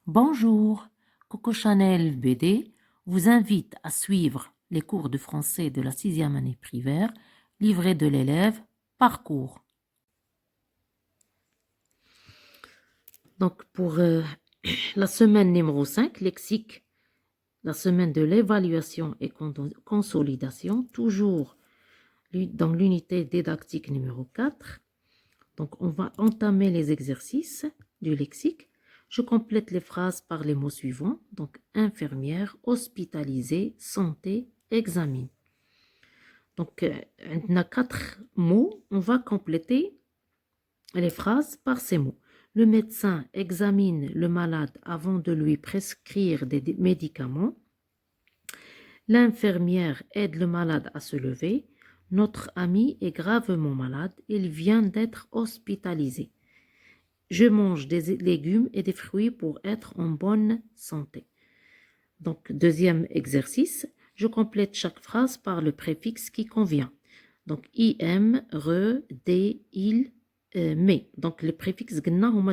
Bonjour, Coco Chanel BD vous invite à suivre les cours de français de la sixième année primaire, livret de l'élève, parcours. Donc pour la semaine numéro 5, lexique, la semaine de l'évaluation et consolidation, toujours dans l'unité didactique numéro 4. Donc on va entamer les exercices du lexique. Je complète les phrases par les mots suivants. Donc, infirmière, hospitalisée, santé, examine. Donc, on a 4 mots. On va compléter les phrases par ces mots. Le médecin examine le malade avant de lui prescrire des médicaments. L'infirmière aide le malade à se lever. Notre ami est gravement malade. Il vient d'être hospitalisé. Je mange des légumes et des fruits pour être en bonne santé. Donc, deuxième exercice, je complète chaque phrase par le préfixe qui convient. Donc, im, re, des, il, mais. Donc, les préfixes sont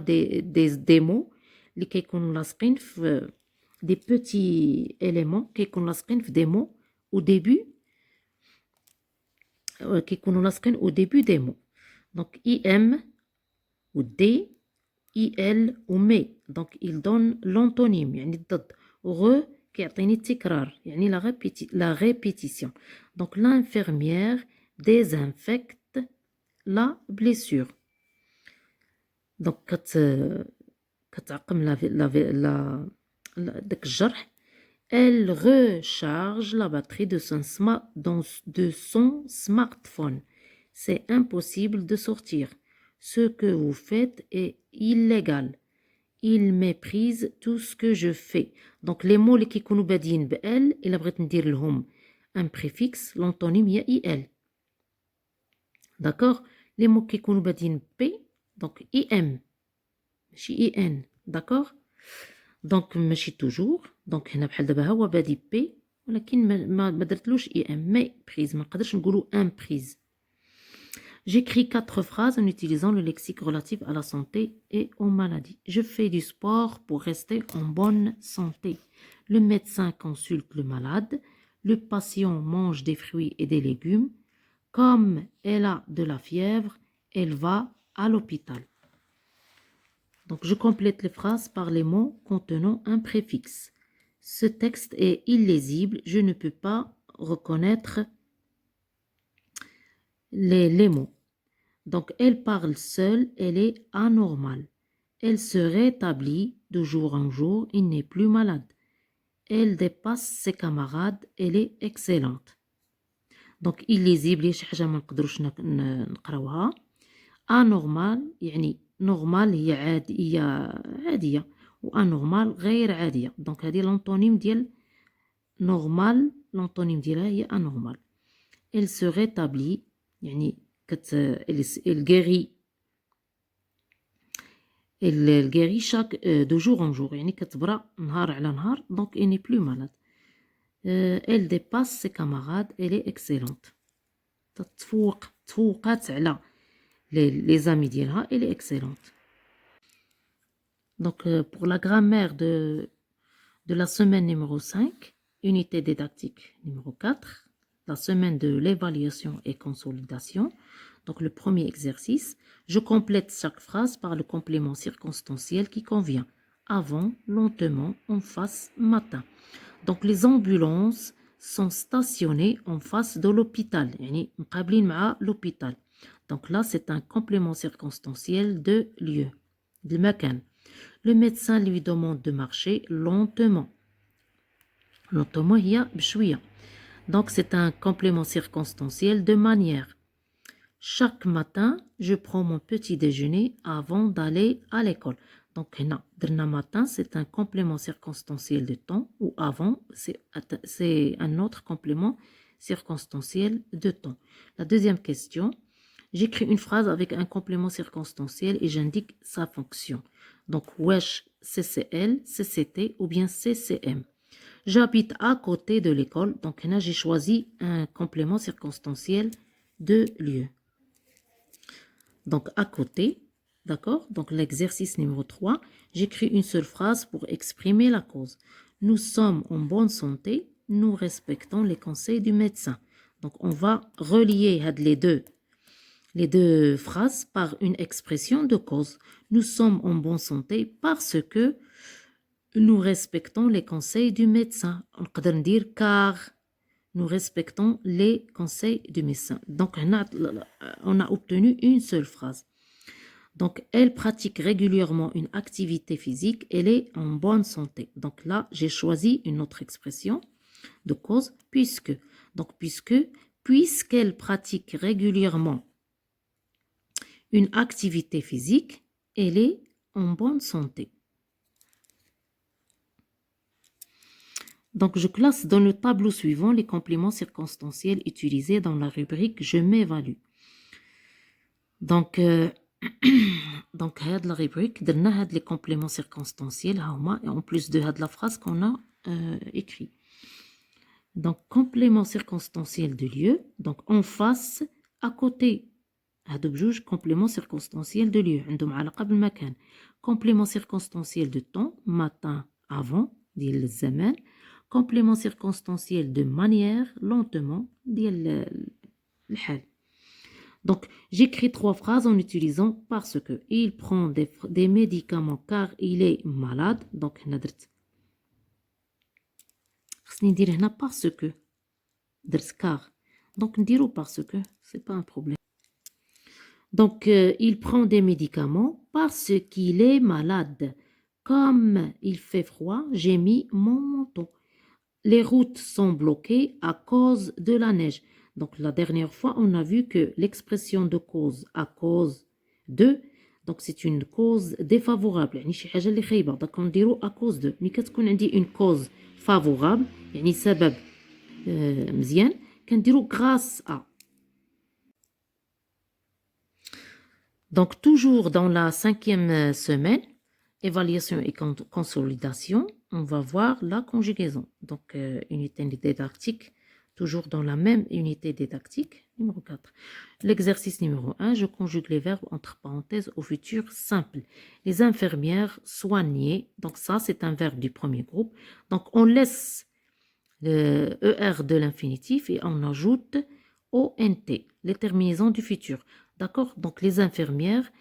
des mots qui sont des petits éléments qui sont des mots au début, qui sont au début des mots. Donc, im ou des, il ou mais. Donc, il donne l'antonyme, يعني الضد. Re, كيعطيني التكرار, يعني la répétition. Donc, l'infirmière désinfecte la blessure. Donc, كتعقم داك الجرح. Elle recharge la batterie de son smartphone. C'est impossible de sortir. Ce que vous faites est illégal. Il méprise tout ce que je fais. Donc, les mots qui sont بادين بال, إلا بغيت ندير لهم un préfixe, l'antonyme هي il. D'accord? Les mots qui sont بادين p, donc im, ماشي in. D'accord? Donc, ماشي toujours. Donc, هنا بحال دابا هو بادي p, ولكن ما درتلوش im. Méprise, ما نقدرش نقولوا imprise. J'écris 4 phrases en utilisant le lexique relatif à la santé et aux maladies. Je fais du sport pour rester en bonne santé. Le médecin consulte le malade. Le patient mange des fruits et des légumes. Comme elle a de la fièvre, elle va à l'hôpital. Donc, je complète les phrases par les mots contenant un préfixe. Ce texte est illisible. Je ne peux pas reconnaître les mots. Donc, elle parle seule, elle est anormale. Elle se rétablit de jour en jour, il n'est plus malade. Elle dépasse ses camarades, elle est excellente. Donc, illisible, شي حاجة ما نقدروش نقراوها. anormal, يعني normal هي عادية و anormal غير عادية. Donc, هذه l'antonyme ديال normal, l'antonyme ديالها هي anormal. Elle se rétablit, يعني elle guérit de jour en jour, يعني كتبرى نهار على نهار. Donc, elle n'est plus malade. Elle dépasse ses camarades, elle est excellente. تفوقات على les amis ديالها, elle est excellente. Donc, pour la grammaire de la semaine numéro 5, unité didactique numéro 4, la semaine de l'évaluation et consolidation. Donc, le premier exercice, je complète chaque phrase par le complément circonstanciel qui convient. Avant, lentement, en face, matin. Donc, les ambulances sont stationnées en face de l'hôpital. يعني مقابلين مع l'hôpital. Donc là, c'est un complément circonstanciel de lieu, de makan. Le médecin lui demande de marcher lentement. Lentement, il y a بشوية. Donc, c'est un complément circonstanciel de manière. Chaque matin, je prends mon petit déjeuner avant d'aller à l'école. Donc, درنا matin, c'est un complément circonstanciel de temps, ou avant, c'est un autre complément circonstanciel de temps. La deuxième question, j'écris une phrase avec un complément circonstanciel et j'indique sa fonction. Donc, wesh, CCL, CCT ou bien CCM. J'habite à côté de l'école, donc là, j'ai choisi un complément circonstanciel de lieu. Donc, à côté, D'accord? Donc, l'exercice numéro 3, j'écris une seule phrase pour exprimer la cause. Nous sommes en bonne santé, nous respectons les conseils du médecin. Donc, on va relier les deux phrases par une expression de cause. Nous sommes en bonne santé parce que nous respectons les conseils du médecin. On peut dire car nous respectons les conseils du médecin. Donc, on a obtenu une seule phrase. Donc, elle pratique régulièrement une activité physique, elle est en bonne santé. Donc là, j'ai choisi une autre expression de cause, puisque. Donc, puisqu'elle pratique régulièrement une activité physique, elle est en bonne santé. Donc, je classe dans le tableau suivant les compléments circonstanciels utilisés dans la rubrique « Je m'évalue ». Donc, donc la rubrique درنا les compléments circonstanciels et en plus de la phrase qu'on a écrit. Donc, complément circonstanciel de lieu, donc en face, à côté. هادو بجوج complément circonstanciel de lieu عندهم علاقة بالمكان. Complément circonstanciel de temps, matin, avant, ديال الزمان. Complément circonstanciel de manière, lentement, ديال الحال. Donc, j'écris 3 phrases en utilisant parce que. Il prend des médicaments car il est malade. Donc, درت خصني ندير هنا parce que. درت car. Donc, نديرو parce que. C'est pas un problème. Donc, il prend des médicaments parce qu'il est malade. Comme il fait froid, j'ai mis mon manteau. Les routes sont bloquées à cause de la neige. Donc, la dernière fois, on a vu que l'expression de cause à cause de, donc c'est une cause défavorable. يعني شي حاجة اللي خايبة. Donc, on dirait à cause de. ملي كتكون عندي une cause favorable, يعني سبب مزيان, كنديرو grâce à. Donc, toujours dans la 5e semaine, évaluation et consolidation, on va voir la conjugaison. Donc, unité didactique, toujours dans la même unité didactique, numéro 4. L'exercice numéro 1, je conjugue les verbes entre parenthèses au futur simple. Les infirmières soignées, donc ça, c'est un verbe du premier groupe. Donc, on laisse le ER de l'infinitif et on ajoute ONT, les terminaisons du futur. D'accord? Donc, les infirmières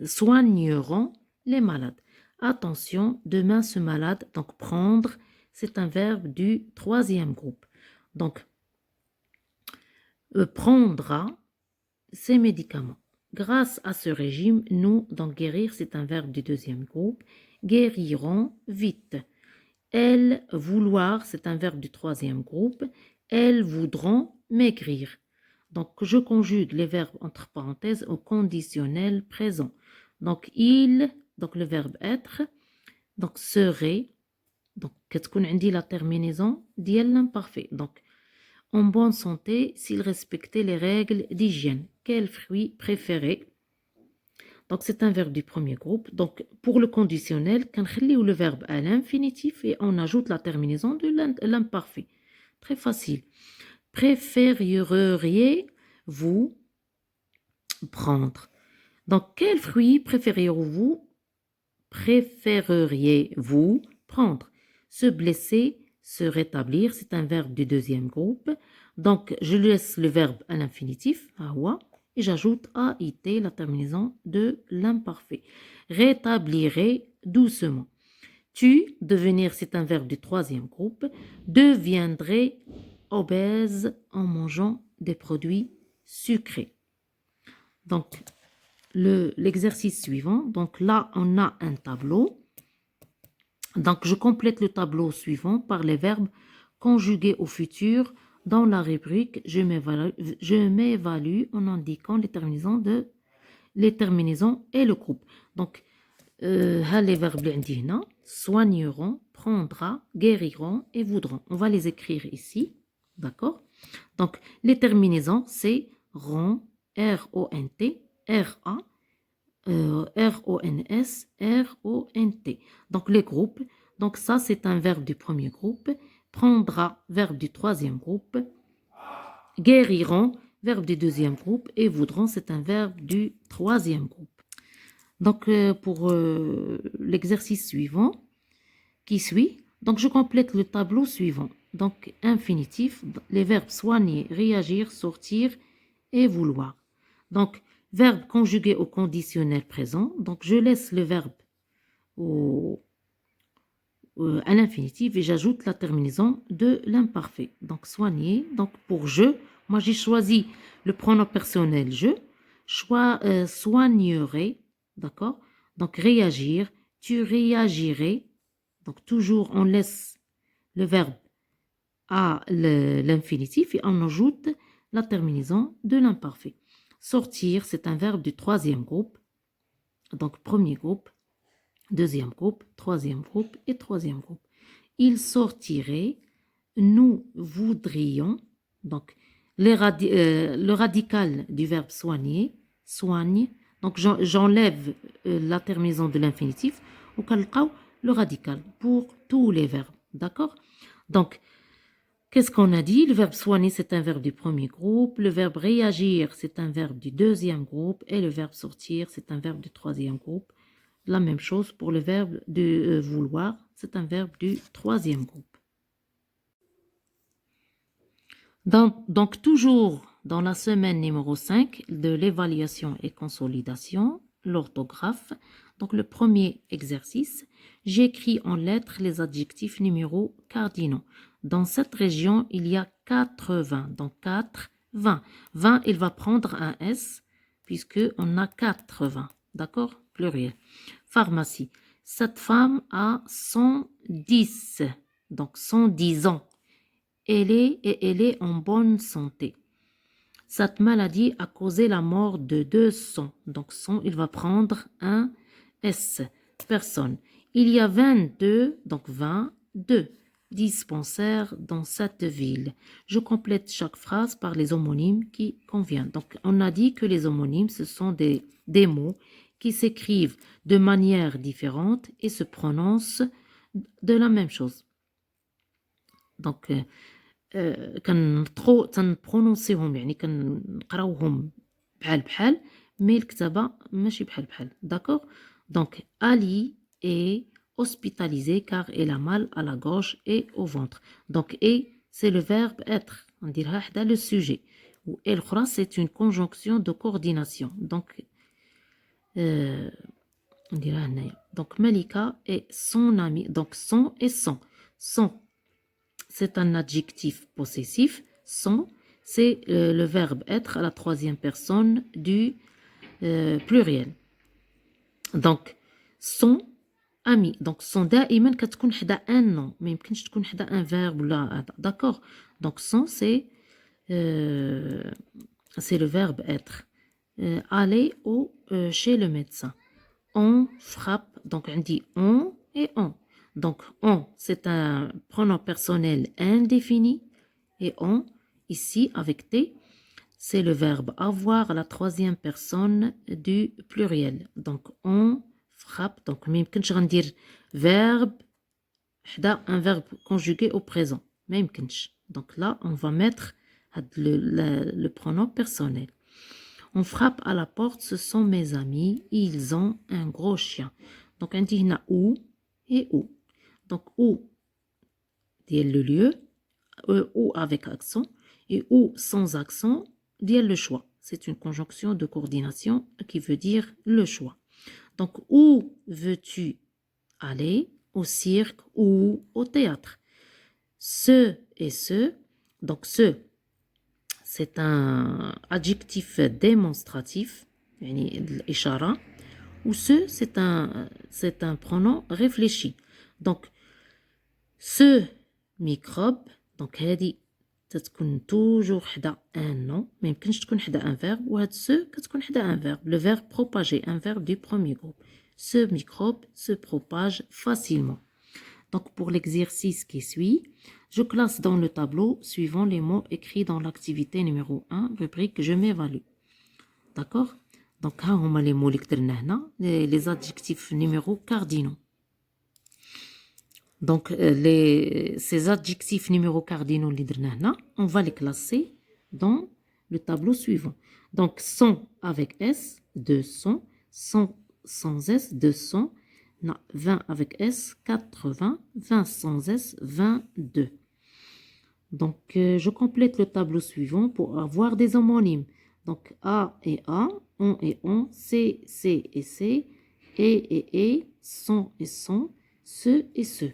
soigneront les malades. Attention, demain ce malade, donc prendre, c'est un verbe du 3e groupe. Donc, prendra ses médicaments. Grâce à ce régime, nous, donc guérir, c'est un verbe du 2e groupe. Guériront vite. Elles, vouloir, c'est un verbe du 3e groupe. Elles voudront maigrir. Donc, je conjugue les verbes entre parenthèses au conditionnel présent. Donc, il, donc le verbe être, donc serait, donc كتكون عندي la terminaison ديال l'imparfait. Donc, en bonne santé s'il respectait les règles d'hygiène. Quel fruit préféré? Donc, c'est un verbe du premier groupe. Donc, pour le conditionnel, كنخليو le verbe à l'infinitif et on ajoute la terminaison de l'imparfait. Très facile. Préféreriez-vous prendre? Donc, quel fruit préféreriez-vous prendre? Se blesser, se rétablir, c'est un verbe du 2e groupe. Donc, je laisse le verbe à l'infinitif, awa, et j'ajoute AIT, la terminaison de l'imparfait. Rétablirai doucement. Tu, devenir, c'est un verbe du 3e groupe. Deviendrai obèse en mangeant des produits sucrés. Donc, l'exercice suivant. Donc là, on a un tableau. Donc, je complète le tableau suivant par les verbes conjugués au futur dans la rubrique « Je m'évalue » en indiquant les terminaisons et le groupe. Donc, les verbes soigneront, prendra, guériront et voudront. On va les écrire ici. D'accord? Donc, les terminaisons, c'est ront, R-O-N-T, R-A, R-O-N-S, R-O-N-T. Donc, les groupes. Donc, ça, c'est un verbe du premier groupe. Prendra, verbe du 3e groupe. Guériront, verbe du deuxième groupe, et voudront, c'est un verbe du troisième groupe. Donc, pour l'exercice suivant qui suit, donc je complète le tableau suivant. Donc, infinitif, les verbes soigner, réagir, sortir et vouloir. Donc, verbe conjugué au conditionnel présent. Donc, je laisse le verbe à l'infinitif et j'ajoute la terminaison de l'imparfait. Donc, soigner. Donc, pour je, moi j'ai choisi le pronom personnel je. Soignerai. D'accord? Donc, réagir. Tu réagirais. Donc, toujours on laisse le verbe à l'infinitif et on ajoute la terminaison de l'imparfait. Sortir, c'est un verbe du troisième groupe. Donc, premier groupe, deuxième groupe, troisième groupe et troisième groupe. Il sortirait, nous voudrions. Donc, le radical du verbe soigner, soigne. Donc, j'enlève la terminaison de l'infinitif ou le radical pour tous les verbes. D'accord? Donc, qu'est-ce qu'on a dit? Le verbe soigner, c'est un verbe du premier groupe. Le verbe réagir, c'est un verbe du deuxième groupe. Et le verbe sortir, c'est un verbe du troisième groupe. La même chose pour le verbe de vouloir, c'est un verbe du troisième groupe. Donc, toujours dans la semaine numéro 5 de l'évaluation et consolidation, l'orthographe. Donc, le premier exercice, j'écris en lettres les adjectifs numéros cardinaux. Dans cette région, il y a 80. Donc, 4, 20. 20, il va prendre un S puisqu'on a 80. D'accord? Pluriel. Pharmacie. Cette femme a 110. Donc, 110 ans. Elle est en bonne santé. Cette maladie a causé la mort de 200. Donc, 100, il va prendre un S. Personne. Il y a 22, donc 22 dispensaires dans cette ville. Je complète chaque phrase par les homonymes qui conviennent. Donc, on a dit que les homonymes, ce sont des mots qui s'écrivent de manière différente et se prononcent de la même chose. Donc, كنبرونونسيهم يعني كنقراوهم بحال بحال مي الكتابه ماشي بحال بحال داكوغ دونك Ali est hospitalisée car elle a mal à la gorge et au ventre. Donc et c'est le verbe être, نديرها حدا le sujet. و et الأخرى c'est une conjonction de coordination. Donc نديرها هنايا. Donc Malika et son ami. Donc son et son. Son c'est un adjectif possessif. Son, c'est le verbe être à la troisième personne du pluriel. Donc, son ami. Donc, son دائما كتكون حدا un nom. ما يمكنش تكون حدا un verbe ولا d'accord. Donc, son, c'est le verbe être. Aller chez le médecin. On frappe. Donc, on dit on et on. Donc, on, c'est un pronom personnel indéfini. Et on, ici, avec T, c'est le verbe avoir à la troisième personne du pluriel. Donc, on frappe. Donc, même quand je vais dire verbe, un verbe conjugué au présent. Même quand. Donc là, on va mettre le pronom personnel. On frappe à la porte, ce sont mes amis. Ils ont un gros chien. Donc, on dit où et où. Donc, où, c'est le lieu, ou avec accent, et ou sans accent, c'est le choix. C'est une conjonction de coordination qui veut dire le choix. Donc, où veux-tu aller? Au cirque ou au théâtre. Ce et ce, donc ce, c'est un adjectif démonstratif, l'ishara, ou ce, c'est un pronom réfléchi. Donc, ce microbe, donc هذه تتكون toujours حدا un nom, ما يمكنش تكون حدا un verbe, وهاد ce كتكون حدا un verbe, le verbe propager, un verbe du premier groupe. Ce microbe se propage facilement. Donc pour l'exercice qui suit, je classe dans le tableau suivant les mots écrits dans l'activité numéro 1, rubrique je m'évalue. D'accord? Donc ها هما les mots اللي كترنا هنا, les adjectifs numéros cardinaux. Donc, ces adjectifs numéros cardinaux, on va les classer dans le tableau suivant. Donc 100 avec S, 200, 100 sans S, 200, 20 avec S, 80, 20 sans S, 22. Donc, je complète le tableau suivant pour avoir des homonymes. Donc, A et A, on et on, C et C, E et E, son et son, ce et ce.